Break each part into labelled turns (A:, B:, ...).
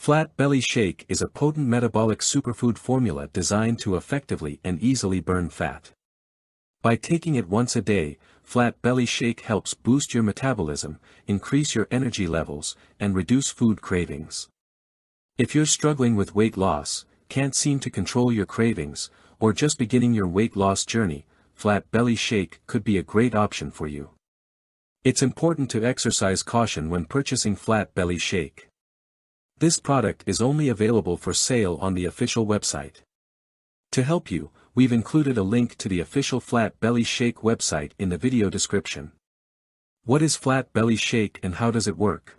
A: Flat Belly Shake is a potent metabolic superfood formula designed to effectively and easily burn fat. By taking it once a day, Flat Belly Shake helps boost your metabolism, increase your energy levels, and reduce food cravings. If you're struggling with weight loss, can't seem to control your cravings, or just beginning your weight loss journey, Flat Belly Shake could be a great option for you. It's important to exercise caution when purchasing Flat Belly Shake. This product is only available for sale on the official website. To help you, we've included a link to the official Flat Belly Shake website in the video description. What is Flat Belly Shake and how does it work?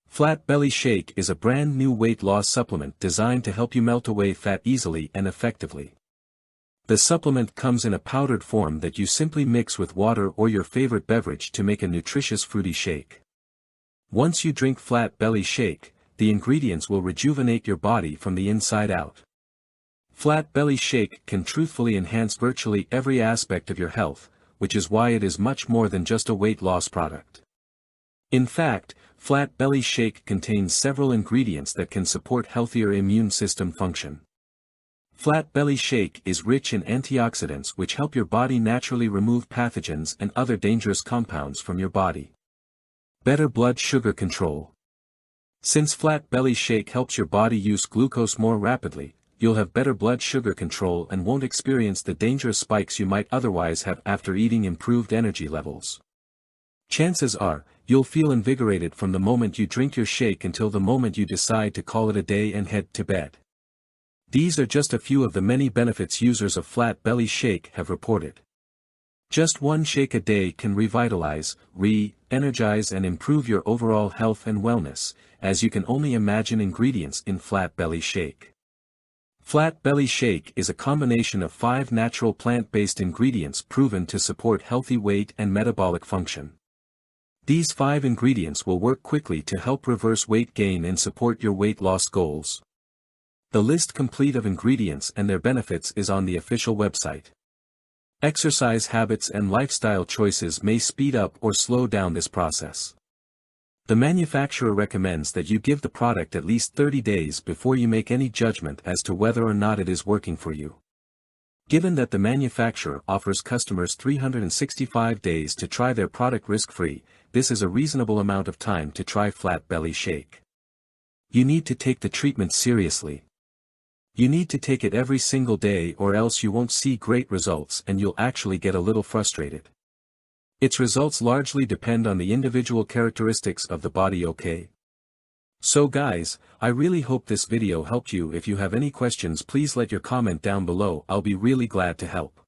A: Flat Belly Shake is a brand new weight loss supplement designed to help you melt away fat easily and effectively. The supplement comes in a powdered form that you simply mix with water or your favorite beverage to make a nutritious fruity shake. Once you drink Flat Belly Shake, the ingredients will rejuvenate your body from the inside out. Flat Belly Shake can truthfully enhance virtually every aspect of your health, which is why it is much more than just a weight loss product. In fact, Flat Belly Shake contains several ingredients that can support healthier immune system function. Flat Belly Shake is rich in antioxidants which help your body naturally remove pathogens and other dangerous compounds from your body. Better blood sugar control. Since Flat Belly Shake helps your body use glucose more rapidly, you'll have better blood sugar control and won't experience the dangerous spikes you might otherwise have after eating improved energy levels. Chances are, you'll feel invigorated from the moment you drink your shake until the moment you decide to call it a day and head to bed. These are just a few of the many benefits users of Flat Belly Shake have reported. Just one shake a day can revitalize, re-energize and improve your overall health and wellness, as you can only imagine ingredients in Flat Belly Shake. Flat Belly Shake is a combination of 5 natural plant-based ingredients proven to support healthy weight and metabolic function. These 5 ingredients will work quickly to help reverse weight gain and support your weight loss goals. The list complete of ingredients and their benefits is on the official website. Exercise habits and lifestyle choices may speed up or slow down this process. The manufacturer recommends that you give the product at least 30 days before you make any judgment as to whether or not it is working for you. Given that the manufacturer offers customers 365 days to try their product risk-free, this is a reasonable amount of time to try Flat Belly Shake. You need to take the treatment seriously. You need to take it every single day or else you won't see great results and you'll actually get a little frustrated. Its results largely depend on the individual characteristics of the body. Okay? So guys, I really hope this video helped you. If you have any questions, please let your comment down below. I'll be really glad to help.